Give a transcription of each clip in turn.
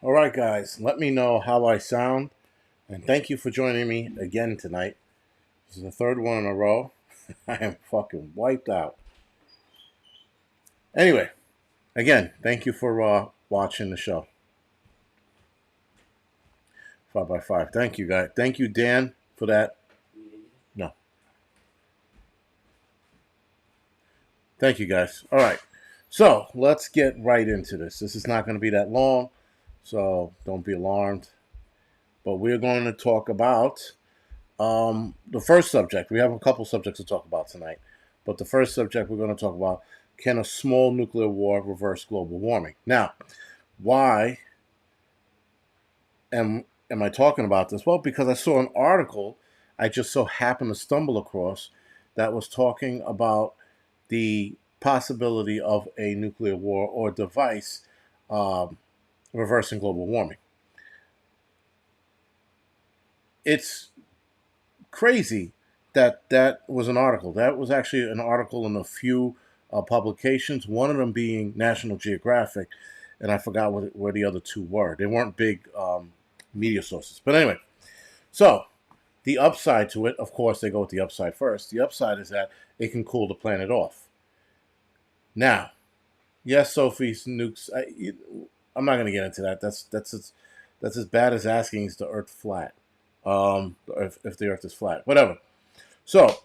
All right, guys, let me know how I sound, and thank you for joining me again tonight. This is the third one in a row. I am fucking wiped out. Anyway, again, thank you for watching the show. 5x5. Thank you, guys. Thank you, Dan, for that. No, thank you, guys. All right, so let's get right into this. This is not going to be that long, so don't be alarmed. But we're going to talk about the first subject. We have a couple subjects to talk about tonight, but the first subject we're going to talk about: can a small nuclear war reverse global warming? Now, why am I talking about this? Well, because I saw an article I just so happened to stumble across that was talking about the possibility of a nuclear war or device um, reversing global warming. It's crazy that that was an article. That was actually an article in a few publications, one of them being National Geographic, and I forgot where the other two were. They weren't big media sources. But anyway, so the upside to it, of course, they go with the upside first. The upside is that it can cool the planet off. Now, yes, Sophie's nukes. I'm not going to get into that. That's as bad as asking is the Earth flat. If the Earth is flat, whatever. So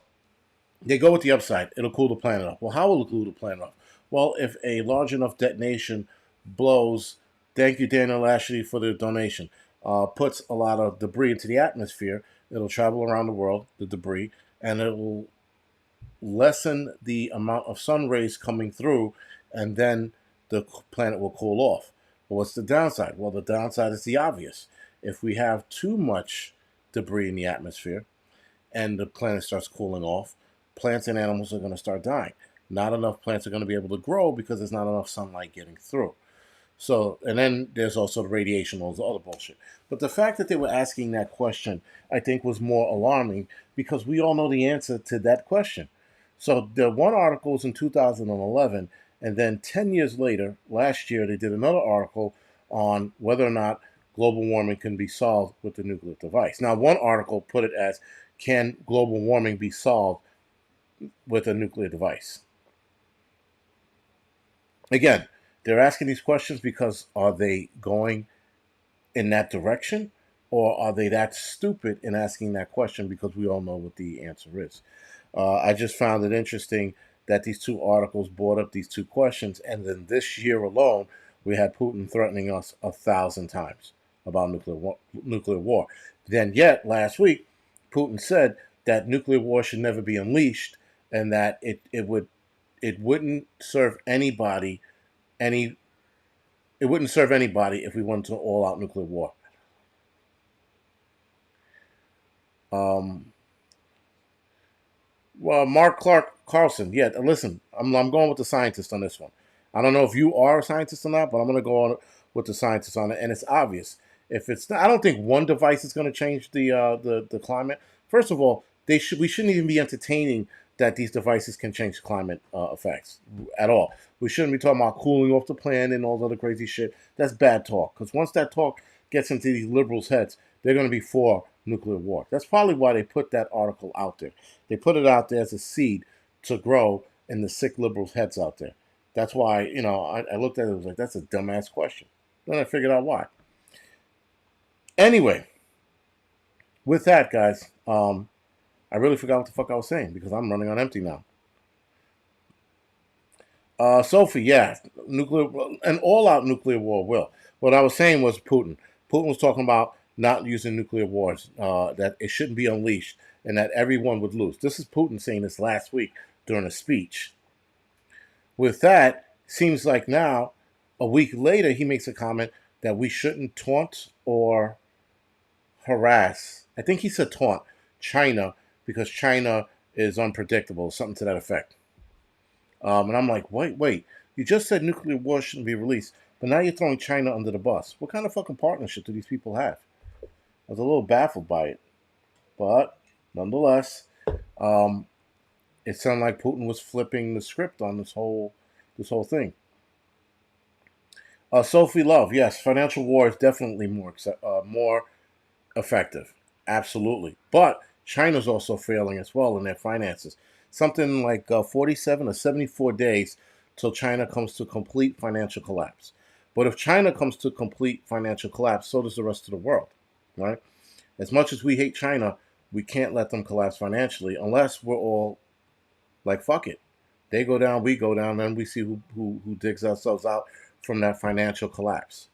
they go with the upside. It'll cool the planet off. Well, how will it cool the planet off? Well, if a large enough detonation blows, thank you, Daniel Ashley, for the donation, puts a lot of debris into the atmosphere, it'll travel around the world, the debris, and it'll lessen the amount of sun rays coming through, and then the planet will cool off. But what's the downside? Well, the downside is the obvious. If we have too much debris in the atmosphere, and the planet starts cooling off, plants and animals are going to start dying. Not enough plants are going to be able to grow because there's not enough sunlight getting through. So, and then there's also the radiation, all the other bullshit. But the fact that they were asking that question, I think, was more alarming because we all know the answer to that question. So, the one article was in 2011, and then 10 years later, last year, they did another article on whether or not global warming can be solved with the nuclear device. Now, one article put it as, can global warming be solved with a nuclear device? Again, they're asking these questions because are they going in that direction, or are they that stupid in asking that question because we all know what the answer is? I just found it interesting that these two articles brought up these two questions, and then this year alone, we had Putin threatening us 1,000 times about nuclear war. Then, yet last week, Putin said that nuclear war should never be unleashed, and that it wouldn't serve anybody any it wouldn't serve anybody if we went to all out nuclear war. Um, well, Mark Clark Carlson, yeah, listen, I'm going with the scientist on this one. I don't know if you are a scientist or not, but I'm going to go on with the scientist on it, and it's obvious. If it's not, I don't think one device is going to change the climate. First of all, we shouldn't even be entertaining that these devices can change climate effects at all. We shouldn't be talking about cooling off the planet and all the other crazy shit. That's bad talk. Because once that talk gets into these liberals' heads, they're going to be for nuclear war. That's probably why they put that article out there. They put it out there as a seed to grow in the sick liberals' heads out there. That's why, I looked at it and was like, that's a dumbass question. Then I figured out why. Anyway, with that, guys, I really forgot what the fuck I was saying because I'm running on empty now. Sophie, yeah, nuclear, an all-out nuclear war will. What I was saying was Putin. Putin was talking about not using nuclear wars, that it shouldn't be unleashed, and that everyone would lose. This is Putin saying this last week during a speech. With that, seems like now, a week later, he makes a comment that we shouldn't taunt or harass. I think he said taunt China because China is unpredictable, something to that effect. And I'm like, wait. You just said nuclear war shouldn't be released, but now you're throwing China under the bus. What kind of fucking partnership do these people have? I was a little baffled by it. But nonetheless, um, it sounded like Putin was flipping the script on this whole thing. Sophie Love, yes, financial war is definitely more effective. Absolutely. But China's also failing as well in their finances. Something like 47 or 74 days till China comes to complete financial collapse. But if China comes to complete financial collapse, so does the rest of the world, right? As much as we hate China, we can't let them collapse financially unless we're all like, fuck it. They go down, we go down, then we see who digs ourselves out from that financial collapse.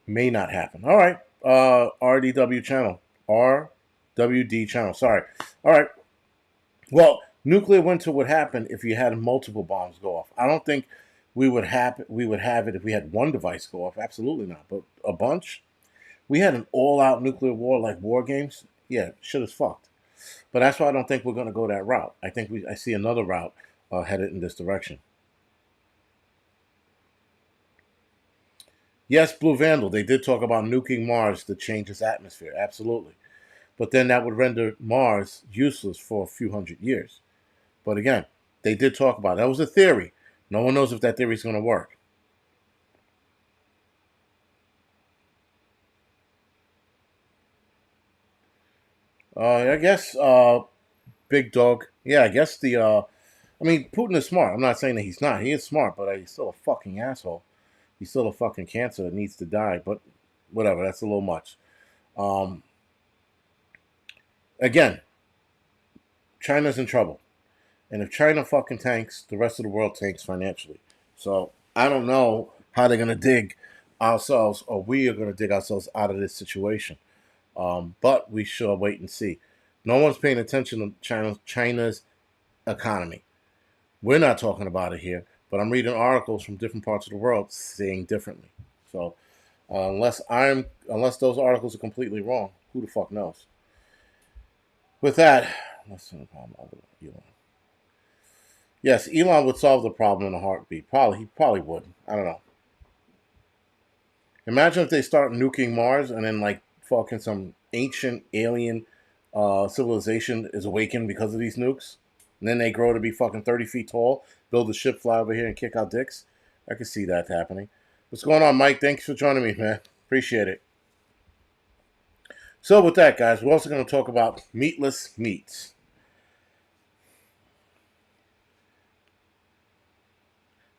May not happen. All right. RDW channel. RWD channel. Sorry. All right. Well, nuclear winter would happen if you had multiple bombs go off. I don't think we would have it if we had one device go off. Absolutely not. But a bunch. We had an all-out nuclear war like war games. Yeah, shit is fucked. But that's why I don't think we're going to go that route. I see another route headed in this direction. Yes, Blue Vandal. They did talk about nuking Mars to change its atmosphere. Absolutely. But then that would render Mars useless for a few hundred years. But again, they did talk about it. That was a theory. No one knows if that theory is going to work. I guess Big Dog. Yeah, I guess the. I mean, Putin is smart. I'm not saying that he's not. He is smart, but he's still a fucking asshole. He's still a fucking cancer that needs to die. But whatever, that's a little much. Um, Again, China's in trouble. And if China fucking tanks, the rest of the world tanks financially. So I don't know how they're gonna dig ourselves, or we are gonna dig ourselves out of this situation. But we shall wait and see. No one's paying attention to China's economy. We're not talking about it here, but I'm reading articles from different parts of the world saying differently. So unless those articles are completely wrong, who the fuck knows? With that, let's see. Elon. Yes, Elon would solve the problem in a heartbeat. He probably would. I don't know. Imagine if they start nuking Mars and then like fucking some ancient alien civilization is awakened because of these nukes. And then they grow to be fucking 30 feet tall, build a ship, fly over here and kick out dicks. I could see that happening. What's going on, Mike? Thanks for joining me, man. Appreciate it. So with that, guys, we're also going to talk about meatless meats.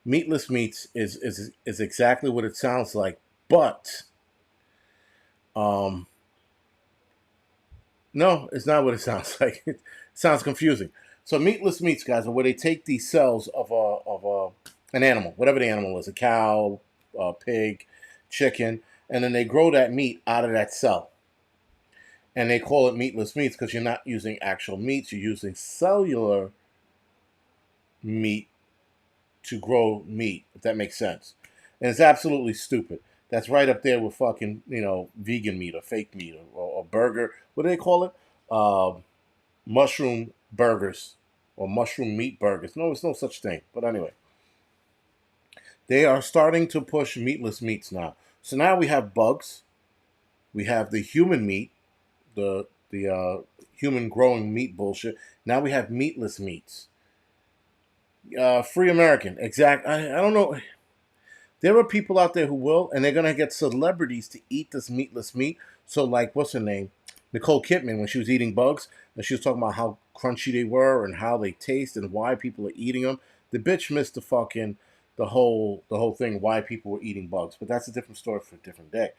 Meatless meats is exactly what it sounds like, but um, no, it's not what it sounds like. It sounds confusing. So meatless meats, guys, are where they take the cells of an animal, whatever the animal is, a cow, a pig, chicken, and then they grow that meat out of that cell. And they call it meatless meats because you're not using actual meats, you're using cellular meat to grow meat, if that makes sense. And it's absolutely stupid. That's right up there with fucking, vegan meat or fake meat or burger. What do they call it? Mushroom burgers or mushroom meat burgers. No, it's no such thing. But anyway, they are starting to push meatless meats now. So now we have bugs. We have the human meat, the human growing meat bullshit. Now we have meatless meats. Free American, exact. I don't know. There are people out there who will, and they're gonna get celebrities to eat this meatless meat. So, like, what's her name? Nicole Kidman, when she was eating bugs, and she was talking about how crunchy they were and how they taste and why people are eating them. The bitch missed the whole thing why people were eating bugs. But that's a different story for a different day.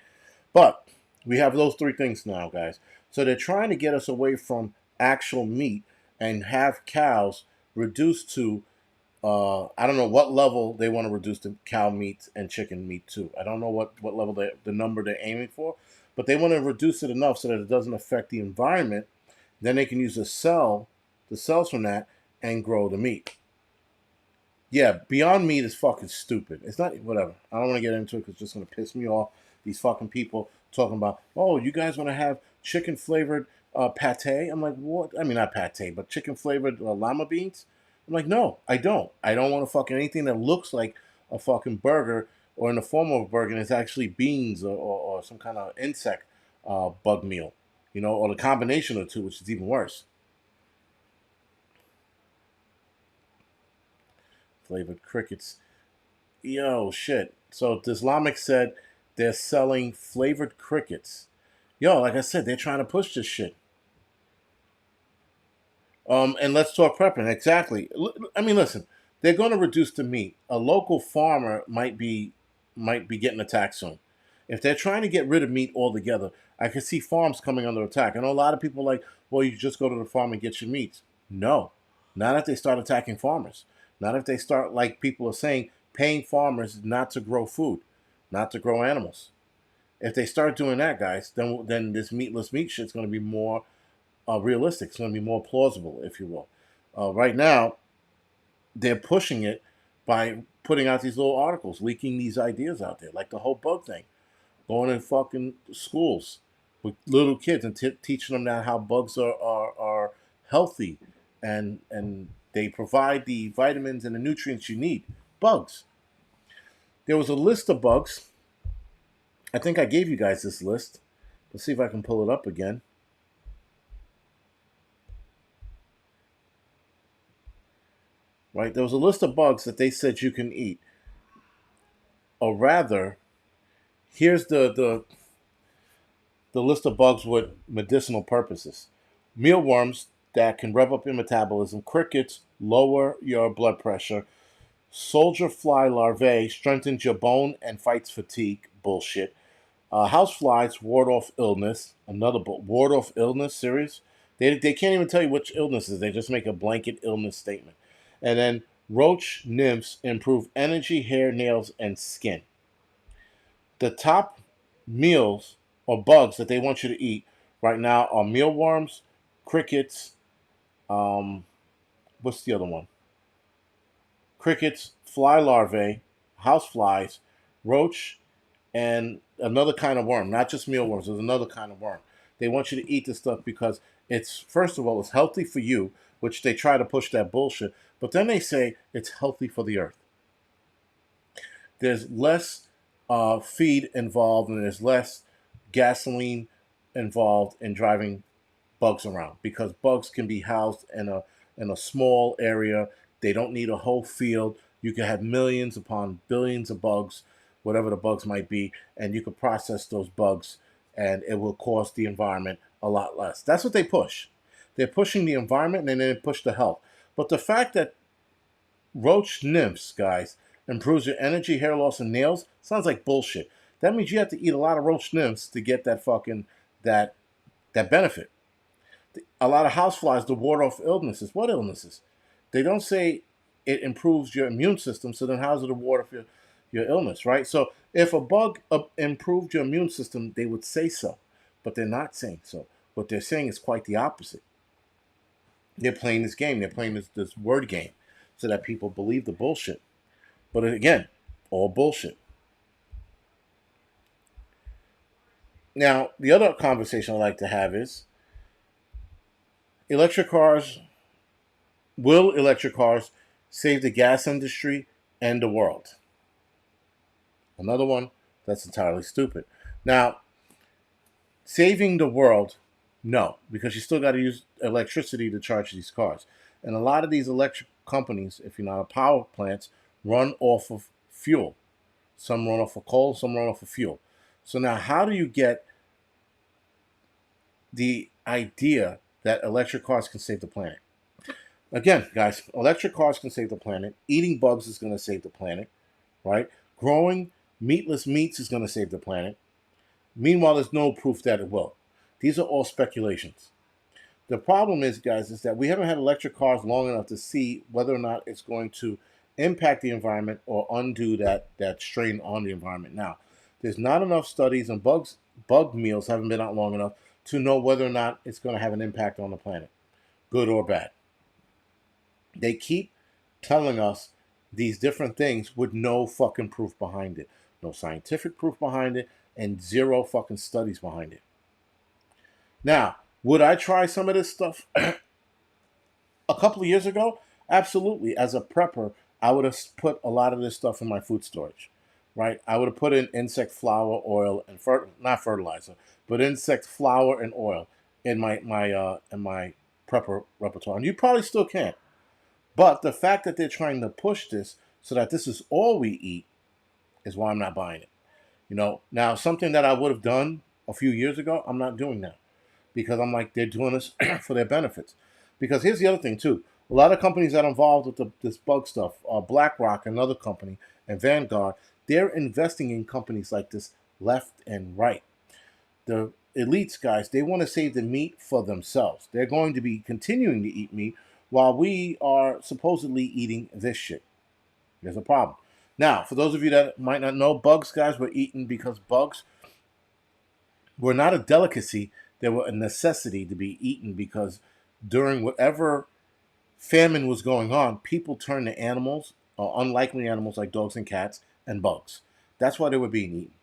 But we have those three things now, guys. So they're trying to get us away from actual meat and have cows reduced to I don't know what level they want to reduce the cow meat and chicken meat to. I don't know what level the number they're aiming for, but they want to reduce it enough so that it doesn't affect the environment. Then they can use the cells from that, and grow the meat. Yeah, Beyond Meat is fucking stupid. It's not whatever. I don't want to get into it because it's just gonna piss me off. These fucking people talking about, oh, you guys want to have chicken flavored pate? I'm like, what? I mean, not pate, but chicken flavored llama beans. I'm like, no, I don't. I don't want to fucking anything that looks like a fucking burger or in the form of a burger and it's actually beans or some kind of insect bug meal, or the combination of the two, which is even worse. Flavored crickets. Yo, shit. So Islamic said they're selling flavored crickets. Yo, like I said, they're trying to push this shit. And let's talk prepping. Exactly. I mean, listen, they're going to reduce the meat. A local farmer might be getting attacked soon. If they're trying to get rid of meat altogether, I can see farms coming under attack. I know a lot of people are like, well, you just go to the farm and get your meats. No, not if they start attacking farmers. Not if they start, like people are saying, paying farmers not to grow food, not to grow animals. If they start doing that, guys, then this meatless meat shit's going to be more realistic. It's going to be more plausible, if you will. Right now, they're pushing it by putting out these little articles, leaking these ideas out there, like the whole bug thing, going in fucking schools with little kids and teaching them that how bugs are healthy, and they provide the vitamins and the nutrients you need. Bugs. There was a list of bugs. I think I gave you guys this list. Let's see if I can pull it up again. Right? There was a list of bugs that they said you can eat. Or rather, here's the list of bugs with medicinal purposes. Mealworms that can rev up your metabolism, crickets lower your blood pressure, soldier fly larvae strengthens your bone and fights fatigue. Bullshit. Houseflies ward off illness. Another ward off illness series. They can't even tell you which illnesses. They just make a blanket illness statement. And then roach nymphs improve energy, hair, nails, and skin. The top meals or bugs that they want you to eat right now are mealworms, crickets. Um, what's the other one? Crickets, fly larvae, house flies, roach, and another kind of worm. Not just mealworms. There's another kind of worm. They want you to eat this stuff because it's, first of all, it's healthy for you, which they try to push that bullshit. But then they say it's healthy for the earth. There's less feed involved, and there's less gasoline involved in driving bugs around, because bugs can be housed in a small area. They don't need a whole field. You can have millions upon billions of bugs, whatever the bugs might be, and you can process those bugs, and it will cost the environment a lot less. That's what they push. They're pushing the environment, and then they push the health. But the fact that roach nymphs, guys, improves your energy, hair loss, and nails sounds like bullshit. That means you have to eat a lot of roach nymphs to get that fucking that that benefit. A lot of houseflies to ward off illnesses. What illnesses? They don't say it improves your immune system, so then how's it to ward off your illness, right? So if a bug improved your immune system, they would say so, but they're not saying so. What they're saying is quite the opposite. They're playing this game. They're playing this word game so that people believe the bullshit. But again, all bullshit. Now, the other conversation I like to have is electric cars. Will electric cars save the gas industry and the world? Another one that's entirely stupid. Now, saving the world, no, because you still got to use electricity to charge these cars. And a lot of these electric companies, if you're not a power plants, run off of fuel. Some run off of coal, some run off of fuel. So now, how do you get the idea that electric cars can save the planet? Again, guys, electric cars can save the planet. Eating bugs is going to save the planet, right? Growing meatless meats is going to save the planet. Meanwhile, there's no proof that it will. These are all speculations. The problem is, guys, is that we haven't had electric cars long enough to see whether or not it's going to impact the environment or undo that strain on the environment. Now, there's not enough studies, and bug meals haven't been out long enough to know whether or not it's going to have an impact on the planet, good or bad. They keep telling us these different things with no fucking proof behind it. No scientific proof behind it, and zero fucking studies behind it. Now, would I try some of this stuff a couple of years ago? Absolutely. As a prepper, I would have put a lot of this stuff in my food storage, right? I would have put in insect flour, oil, and not fertilizer, but insect flour and oil in my prepper repertoire. And you probably still can. But the fact that they're trying to push this so that this is all we eat is why I'm not buying it. Now something that I would have done a few years ago, I'm not doing now because I'm like they're doing this for their benefits. Because here's the other thing too: a lot of companies that are involved with this bug stuff, BlackRock, another company, and Vanguard, they're investing in companies like this left and right. The elites guys, they want to save the meat for themselves. They're going to be continuing to eat meat while we are supposedly eating this shit. There's a problem. Now, for those of you that might not know, bugs, guys, were eaten because bugs were not a delicacy. They were a necessity to be eaten because during whatever famine was going on, people turned to animals, unlikely animals like dogs and cats, and bugs. That's why they were being eaten.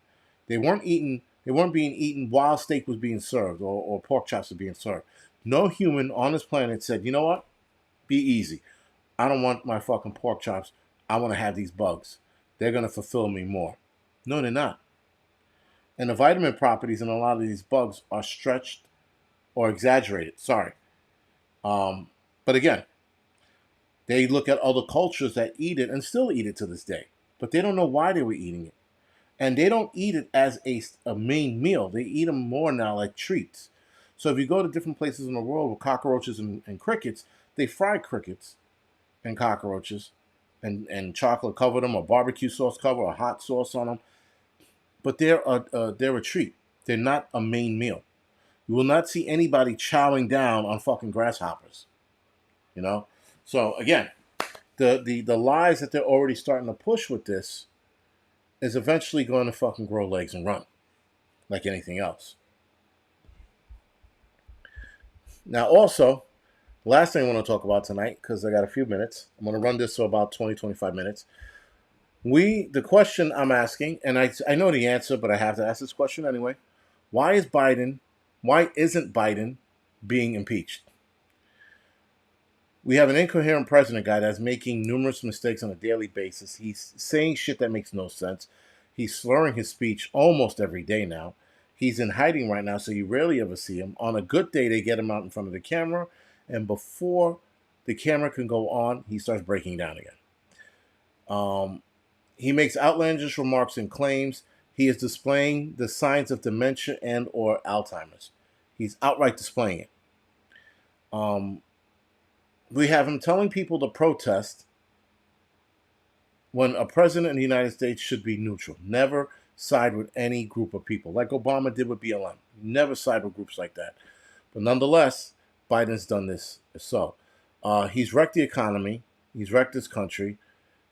They weren't eaten. They weren't being eaten while steak was being served or pork chops were being served. No human on this planet said, you know what? Be easy. I don't want my fucking pork chops. I want to have these bugs. They're going to fulfill me more. No, they're not. And the vitamin properties in a lot of these bugs are stretched or exaggerated. Sorry. But again, they look at other cultures that eat it and still eat it to this day. But they don't know why they were eating it. And they don't eat it as a main meal. They eat them more now like treats. So if you go to different places in the world with cockroaches and crickets, they fry crickets and cockroaches and chocolate cover them or barbecue sauce cover or hot sauce on them. But they're a treat. They're not a main meal. You will not see anybody chowing down on fucking grasshoppers. You know? So again, the lies that they're already starting to push with this is eventually going to fucking grow legs and run like anything else. Now, also, last thing I want to talk about tonight, because I got a few minutes, I'm going to run this for about 20-25 minutes. The question I'm asking, and I know the answer, but I have to ask this question anyway. Why isn't Biden being impeached? We have an incoherent president guy that's making numerous mistakes on a daily basis. He's saying shit that makes no sense. He's slurring his speech almost every day now. He's in hiding right now, so you rarely ever see him. On a good day, they get him out in front of the camera, and before the camera can go on, he starts breaking down again. He makes outlandish remarks and claims. He is displaying the signs of dementia and or Alzheimer's. He's outright displaying it. We have him telling people to protest when a president in the United States should be neutral. Never side with any group of people, like Obama did with BLM. Never side with groups like that. But nonetheless, Biden's done this. So he's wrecked the economy. He's wrecked this country.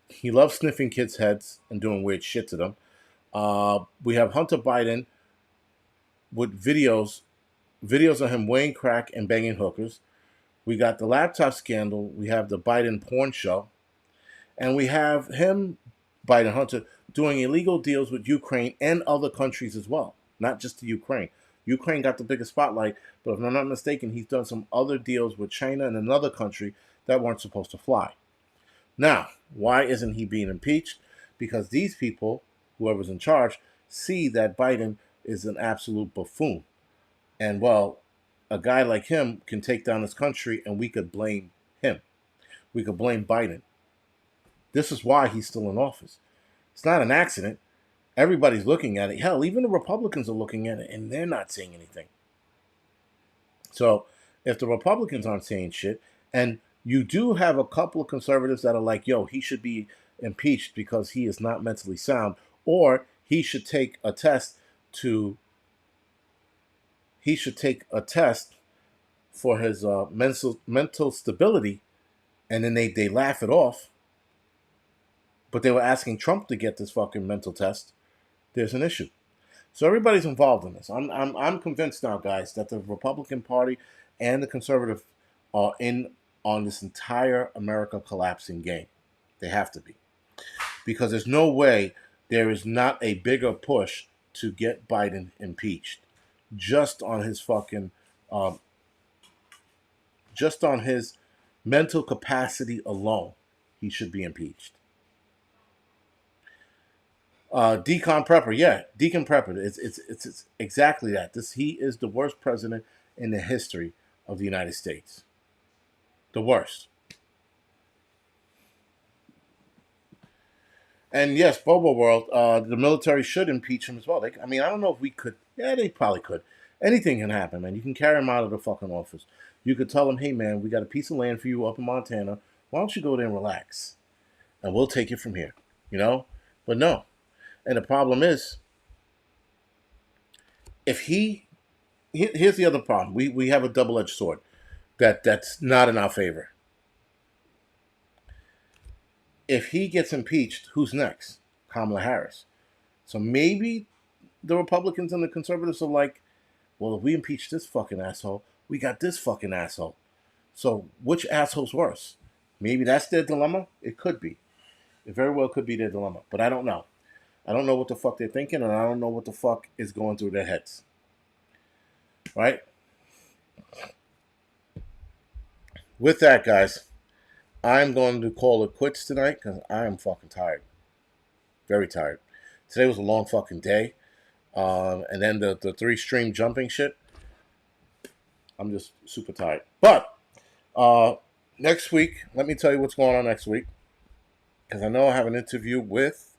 He loves sniffing kids' heads and doing weird shit to them. We have Hunter Biden with videos of him weighing crack and banging hookers. We got the laptop scandal. We have the Biden porn show. And we have him, Biden Hunter, doing illegal deals with Ukraine and other countries as well, not just the Ukraine. Ukraine got the biggest spotlight, but if I'm not mistaken, he's done some other deals with China and another country that weren't supposed to fly. Now, why isn't he being impeached? Because these people, whoever's in charge, see that Biden is an absolute buffoon. And, well, a guy like him can take down this country and we could blame him. We could blame Biden. This is why he's still in office. It's not an accident. Everybody's looking at it. Hell, even the Republicans are looking at it and they're not saying anything. So if the Republicans aren't saying shit, and you do have a couple of conservatives that are like, yo, he should be impeached because he is not mentally sound, or he should take a test for his mental stability, and then they laugh it off. But they were asking Trump to get this fucking mental test. There's an issue. So everybody's involved in this. I'm convinced now, guys, that the Republican Party and the conservative are in on this entire America collapsing game. They have to be. Because there's no way there is not a bigger push to get Biden impeached. Just on his mental capacity alone, he should be impeached. Deacon Prepper, yeah, Deacon Prepper. It's exactly that. He is the worst president in the history of the United States. The worst. And yes, Bobo World, the military should impeach him as well. I mean, I don't know if we could. Yeah, they probably could. Anything can happen, man. You can carry him out of the fucking office. You could tell him, hey, man, we got a piece of land for you up in Montana. Why don't you go there and relax? And we'll take it from here, you know? But no. And the problem is, if here's the other problem. We have a double edged sword that's not in our favor. If he gets impeached, who's next? Kamala Harris. So maybe the Republicans and the conservatives are like, well, if we impeach this fucking asshole, we got this fucking asshole. So which asshole's worse? Maybe that's their dilemma. It could be. It very well could be their dilemma. But I don't know. I don't know what the fuck they're thinking, and I don't know what the fuck is going through their heads. Right? With that, guys, I'm going to call it quits tonight because I am fucking tired. Very tired. Today was a long fucking day. And then the three stream jumping shit. I'm just super tired. But next week, let me tell you what's going on next week. Because I know I have an interview with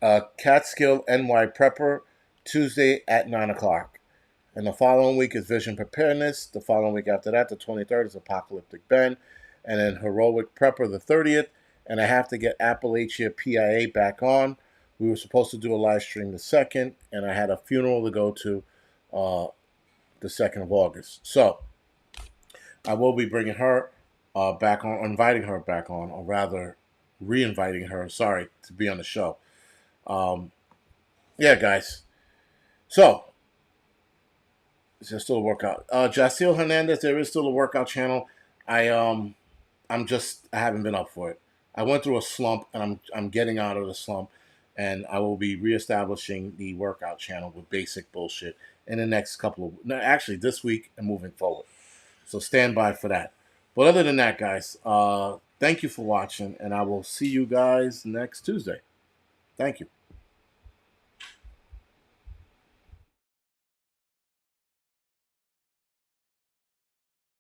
Catskill NY Prepper Tuesday at 9 o'clock. And the following week is Vision Preparedness. The following week after that, the 23rd, is Apocalyptic Ben. And then Heroic Prepper the 30th. And I have to get Appalachia PIA back on. We were supposed to do a live stream the 2nd. And I had a funeral to go to the 2nd of August. So I will be bringing her back on, inviting her back on, or rather re-inviting her, sorry, to be on the show. Yeah, guys. So, is there still a workout? Jaciel Hernandez, there is still a workout channel. I haven't been up for it. I went through a slump, and I'm getting out of the slump, and I will be reestablishing the workout channel with basic bullshit in the next couple of, no, actually this week and moving forward. So stand by for that. But other than that, guys, thank you for watching, and I will see you guys next Tuesday. Thank you.